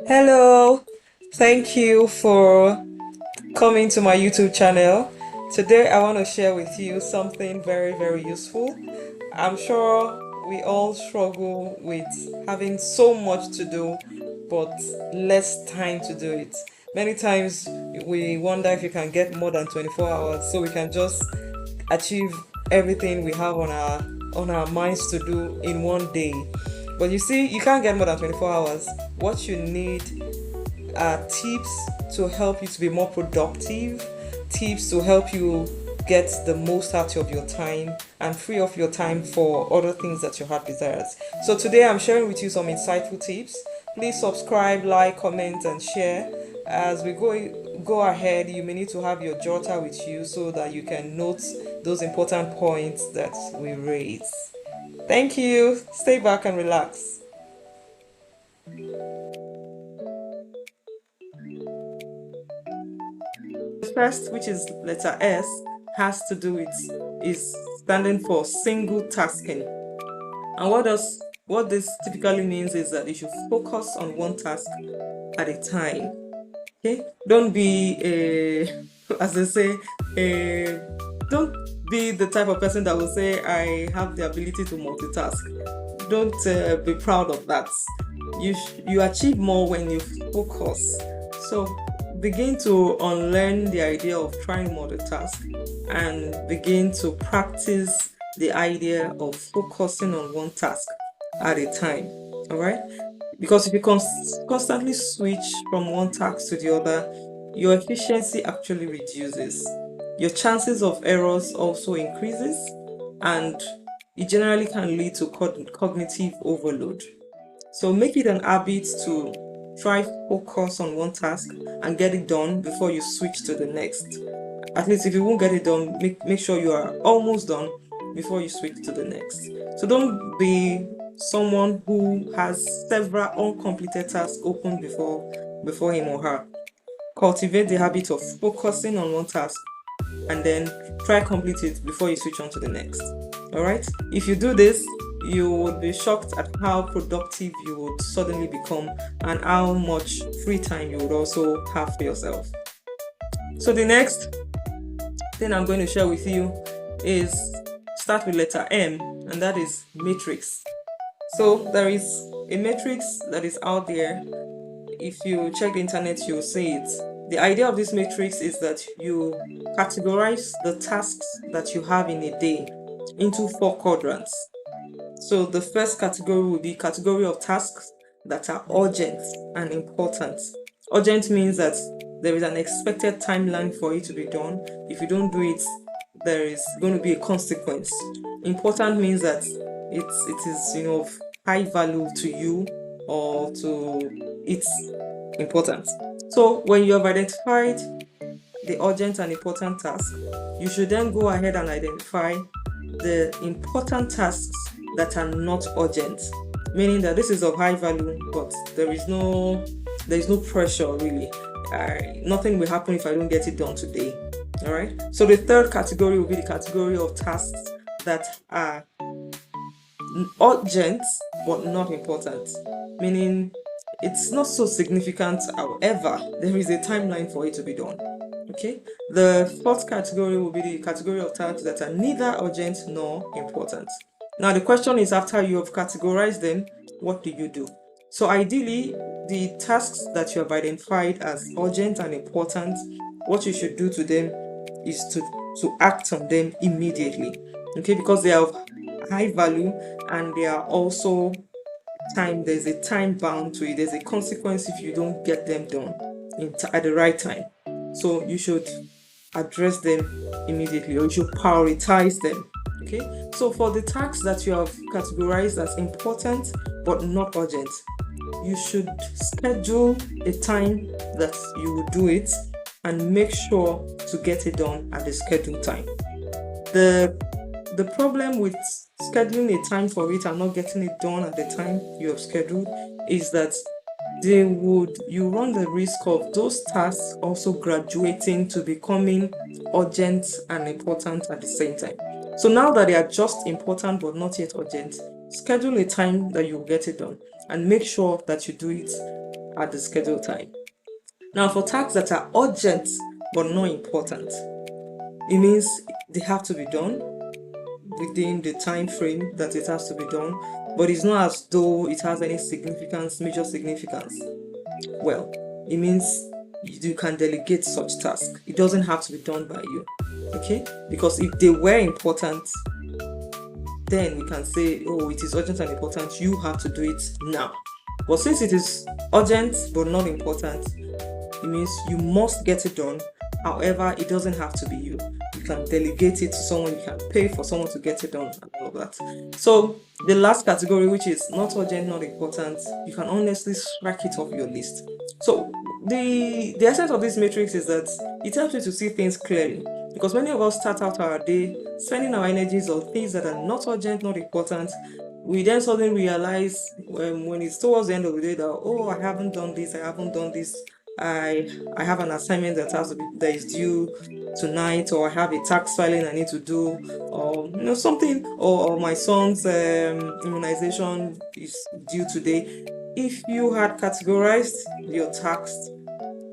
Hello, thank you for coming to my YouTube channel. Today, I want to share with you something very, very useful. I'm sure we all struggle with having so much to do, but less time to do it. Many times, we wonder if you can get more than 24 hours so we can just achieve everything we have on our minds to do in one day. But you see, you can't get more than 24 hours. What you need tips to help you to be more productive, tips to help you get the most out of your time and free up your time for other things that your heart desires. So today I'm sharing with you some insightful tips. Please subscribe, like, comment, and share. As we go ahead, you may need to have your jotter with you so that you can note those important points that we raise. Thank you. Stay back and relax. The first, which is letter S, has to do with is standing for single tasking. And what this typically means is that you should focus on one task at a time. Okay, don't be a, as they say, a, don't be the type of person that will say I have the ability to multitask. Don't be proud of that. You achieve more when you focus. So begin to unlearn the idea of trying multitask and begin to practice the idea of focusing on one task at a time. All right, because if you constantly switch from one task to the other, your efficiency actually reduces, your chances of errors also increases, and it generally can lead to cognitive overload. So make it an habit to try focus on one task and get it done before you switch to the next. At least if you won't get it done, make sure you are almost done before you switch to the next. So don't be someone who has several uncompleted tasks open before him or her. Cultivate the habit of focusing on one task and then try complete it before you switch on to the next. All right, if you do this, you would be shocked at how productive you would suddenly become and how much free time you would also have for yourself. So the next thing I'm going to share with you is start with letter M, and that is matrix. So there is a matrix that is out there. If you check the internet, you'll see it. The idea of this matrix is that you categorize the tasks that you have in a day into 4 quadrants. So the first category will be category of tasks that are urgent and important. Urgent means that there is an expected timeline for it to be done. If you don't do it, there is going to be a consequence. Important means that it is of high value to you or to it's important. So when you have identified the urgent and important task, you should then go ahead and identify the important tasks that are not urgent, meaning that this is of high value, but there is no pressure really. Nothing will happen if I don't get it done today. All right. So the third category will be the category of tasks that are urgent but not important, meaning it's not so significant, however there is a timeline for it to be done. Okay, the fourth category will be the category of tasks that are neither urgent nor important. Now the question is, after you have categorized them, what do you do? So ideally, the tasks that you have identified as urgent and important, what you should do to them is to act on them immediately. Okay, because they are of high value and they are also there's a time bound to it, there's a consequence if you don't get them done at the right time. So you should address them immediately, or you should prioritize them. Okay, so for the tasks that you have categorized as important but not urgent, you should schedule a time that you will do it and make sure to get it done at the scheduled time. The problem with scheduling a time for it and not getting it done at the time you have scheduled is that you run the risk of those tasks also graduating to becoming urgent and important at the same time. So now that they are just important but not yet urgent, schedule a time that you will get it done and make sure that you do it at the scheduled time. Now, for tasks that are urgent but not important, it means they have to be done within the time frame that it has to be done, but it's not as though it has any significance, major significance. Well, it means you can delegate such tasks. It doesn't have to be done by you, okay? Because if they were important, then we can say, oh, it is urgent and important, you have to do it now. But since it is urgent but not important, it means you must get it done. However, it doesn't have to be you. You can delegate it to someone, you can pay for someone to get it done and all of that. So the last category, which is not urgent, not important, you can honestly strike it off your list. So the essence of this matrix is that it helps you to see things clearly. Because many of us start out our day spending our energies on things that are not urgent, not important. We then suddenly realize when it's towards the end of the day that, oh, I haven't done this, I have an assignment that is due tonight, or I have a tax filing I need to do, or something, or my son's immunization is due today. If you had categorized your tasks,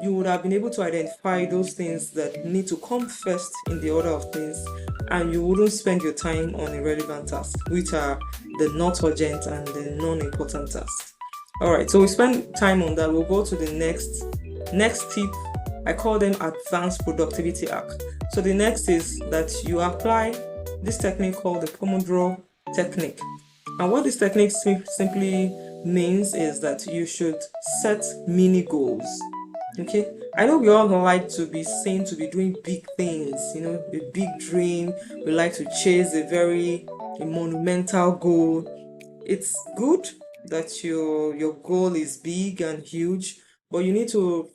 you would have been able to identify those things that need to come first in the order of things, and you wouldn't spend your time on irrelevant tasks, which are the not urgent and the non-important tasks. All right, so we spend time on that. We'll go to the next tip. I call them advanced productivity hack. So the next is that you apply this technique called the Pomodoro technique. And what this technique simply means is that you should set mini goals. Okay, I know we all like to be seen to be doing big things, a big dream. We like to chase a monumental goal. It's good that your goal is big and huge, but you need to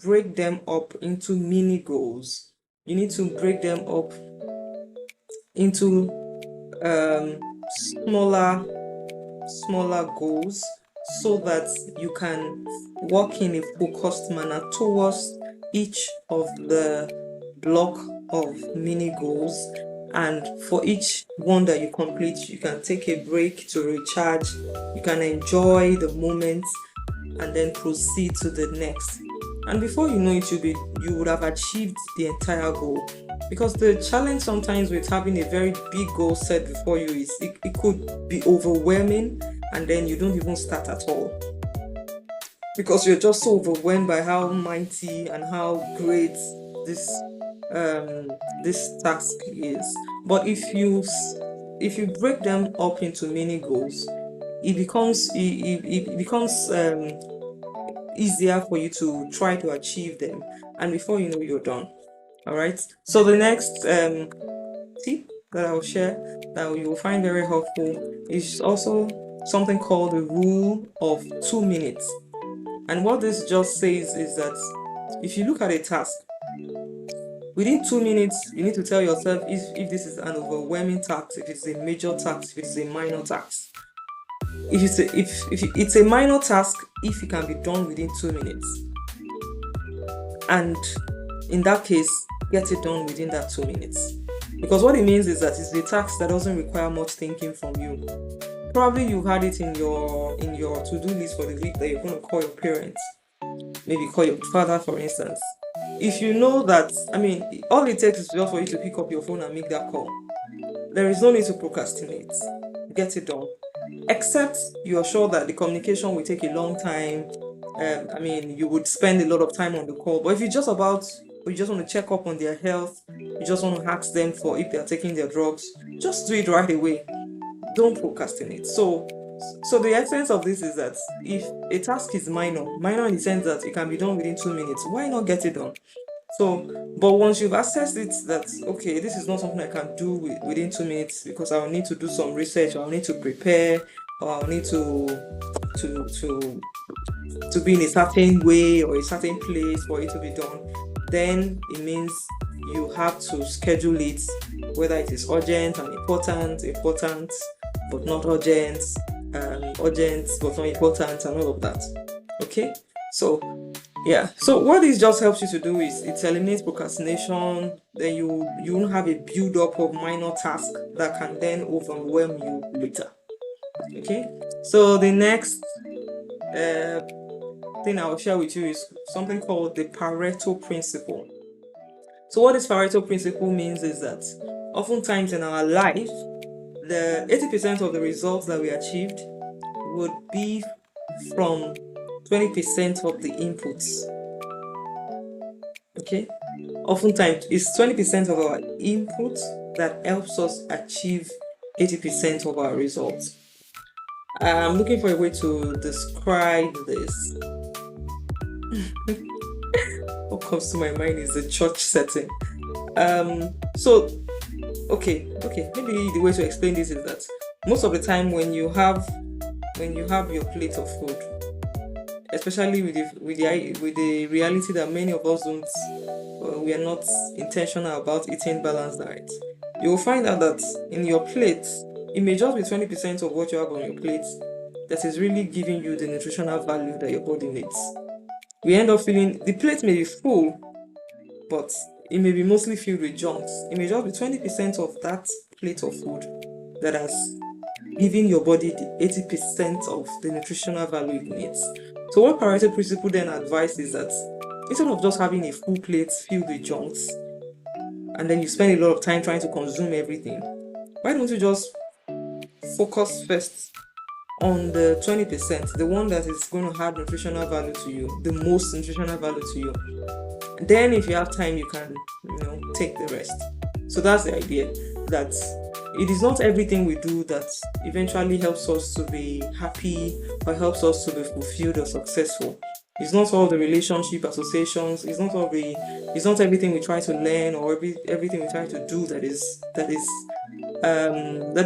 break them up into mini goals. You need to break them up into smaller goals, so that you can work in a focused manner towards each of the block of mini goals. And for each one that you complete, you can take a break to recharge, you can enjoy the moment, and then proceed to the next. And before you know it, you would have achieved the entire goal. Because the challenge sometimes with having a very big goal set before you is it could be overwhelming, and then you don't even start at all, because you're just so overwhelmed by how mighty and how great this task is. But if you break them up into mini goals, it becomes easier for you to try to achieve them, and before you know, you're done. All right, so the next tip that I'll share that you will find very helpful is also something called the rule of 2 minutes. And what this just says is that if you look at a task, within 2 minutes, you need to tell yourself if this is an overwhelming task, if it's a major task, if it's a minor task. If it's a minor task, if it can be done within 2 minutes, and in that case, get it done within that 2 minutes. Because what it means is that it's a task that doesn't require much thinking from you. Probably you had it in your to-do list for the week that you're going to call your parents, maybe call your father, for instance. If you know that, all it takes is just for you to pick up your phone and make that call. There is no need to procrastinate. Get it done. Except you are sure that the communication will take a long time. You would spend a lot of time on the call. But if you just want to check up on their health, you just want to ask them for if they are taking their drugs, just do it right away. Don't procrastinate. So the essence of this is that if a task is minor in the sense that it can be done within 2 minutes, why not get it done? But once you've assessed it that, okay, this is not something I can do within 2 minutes, because I'll need to do some research, or I'll need to prepare, or I'll need to be in a certain way or a certain place for it to be done, then it means you have to schedule it, whether it is urgent and important but not urgent, urgent but not important, and all of that. Okay, so what this just helps you to do is it eliminates procrastination. Then you won't have a build up of minor tasks that can then overwhelm you later. Okay, so the next thing I'll share with you is something called the Pareto principle. So what this Pareto principle means is that oftentimes in our life, the 80% of the results that we achieved would be from 20% of the inputs. Okay? Oftentimes, it's 20% of our inputs that helps us achieve 80% of our results. I'm looking for a way to describe this. What comes to my mind is the church setting. So okay, maybe the way to explain this is that most of the time when you have your plate of food, especially with the reality that many of us don't, we are not intentional about eating balanced diet, you will find out that in your plate, it may just be 20% of what you have on your plate that is really giving you the nutritional value that your body needs. We end up feeling the plate may be full, but it may be mostly filled with junks. It may just be 20% of that plate of food that has given your body the 80% of the nutritional value it needs. So what Pareto principle then advises is that instead of just having a full plate filled with junks, and then you spend a lot of time trying to consume everything, why don't you just focus first on the 20%, the one that is going to have nutritional value to you, the most nutritional value to you. Then if you have time, you can, take the rest. So that's the idea, that it is not everything we do that eventually helps us to be happy or helps us to be fulfilled or successful. It's not all the relationship associations, it's not everything we try to learn or everything we try to do that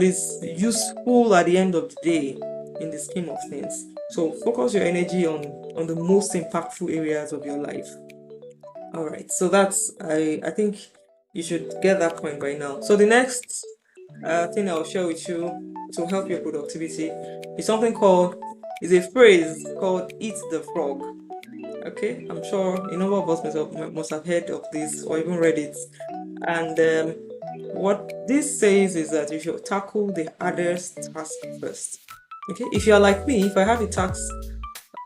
is useful at the end of the day in the scheme of things. So focus your energy on the most impactful areas of your life. All right, so that's I think you should get that point by now. So the next thing I'll share with you to help your productivity is is a phrase called "eat the frog." Okay, I'm sure a number of us must have heard of this or even read it. And what this says is that you should tackle the hardest task first. Okay, if you're like me, if I have a task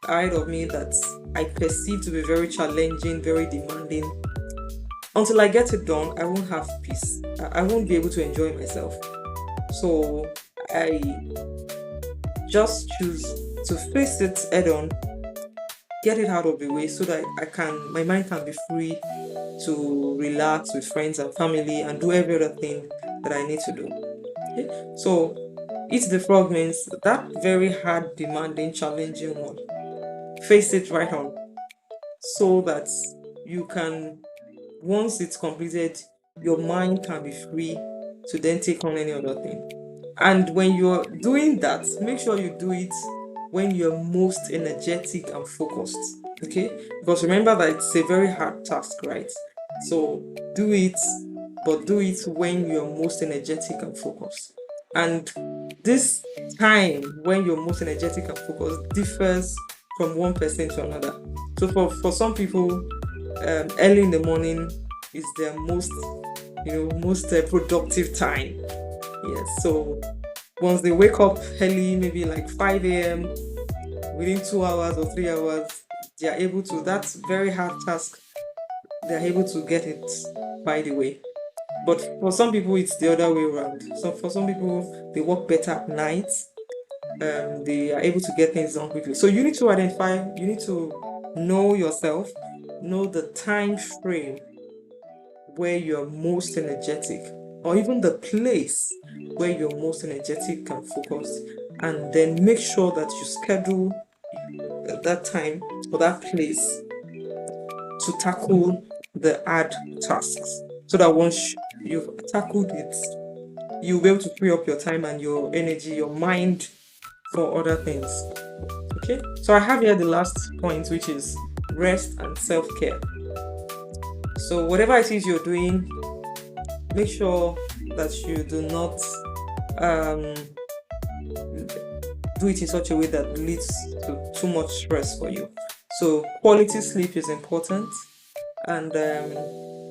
ahead of me that I perceive to be very challenging, very demanding, until I get it done, I won't have peace. I won't be able to enjoy myself. So I just choose to face it head on, get it out of the way so that my mind can be free to relax with friends and family and do every other thing that I need to do. Okay? So eat the frog means that very hard, demanding, challenging one. Face it right on so that you can, once it's completed, your mind can be free to then take on any other thing. And when you're doing that, make sure you do it when you're most energetic and focused. Okay? Because remember that it's a very hard task, right? So do it, but do it when you're most energetic and focused. And this time when you're most energetic and focused differs from one person to another. So for some people, early in the morning is their most productive time. Yes, so once they wake up early, maybe like 5 a.m., within 2 hours or 3 hours, they are able to, that very hard task, they're able to get it by the way. But for some people, it's the other way around. So for some people, they work better at night. They are able to get things done quickly. So you need to know yourself, know the time frame where you're most energetic, or even the place where you're most energetic and focused, and then make sure that you schedule that time or that place to tackle the hard tasks, so that once you've tackled it, you'll be able to free up your time and your energy, your mind for other things. Okay, so I have here the last point, which is rest and self-care. So whatever it is you're doing, make sure that you do not do it in such a way that leads to too much stress for you. So quality sleep is important, and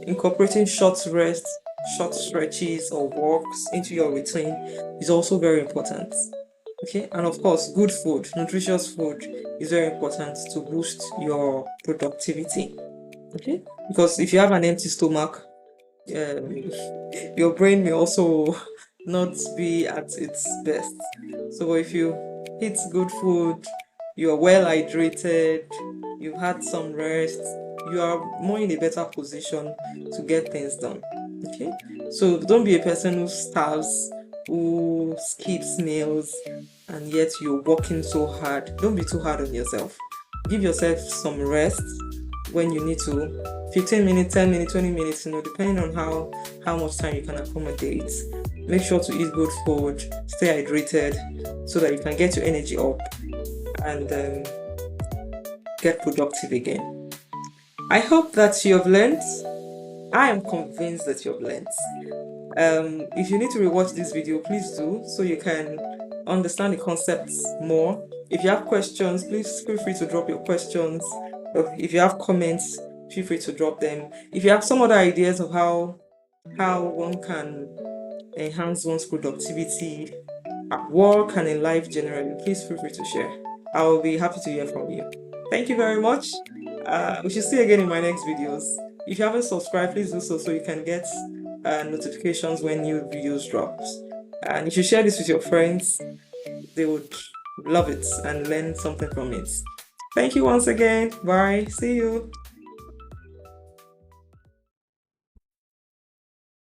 incorporating short rest, short stretches or walks into your routine is also very important. Okay, and of course, good food, nutritious food is very important to boost your productivity. Okay, because if you have an empty stomach, um, your brain may also not be at its best. So if you eat good food, you are well hydrated, you've had some rest, you are more in a better position to get things done. Okay, so don't be a person who starves, who skips meals, and yet you're working so hard. Don't be too hard on yourself. Give yourself some rest when you need to. 15 minutes, 10 minutes, 20 minutes, depending on how much time you can accommodate. Make sure to eat good food, stay hydrated so that you can get your energy up and get productive again. I hope that you have learned. I am convinced that you have learned. If you need to rewatch this video, please do so you can understand the concepts more. If you have questions, please feel free to drop your questions. If you have comments, feel free to drop them. If you have some other ideas of how one can enhance one's productivity at work and in life generally, please feel free to share. I will be happy to hear from you. Thank you very much. We should see you again in my next videos. If you haven't subscribed, please do so you can get notifications when new videos drop. And if you share this with your friends, they would love it and learn something from it. Thank you once again. Bye. See you.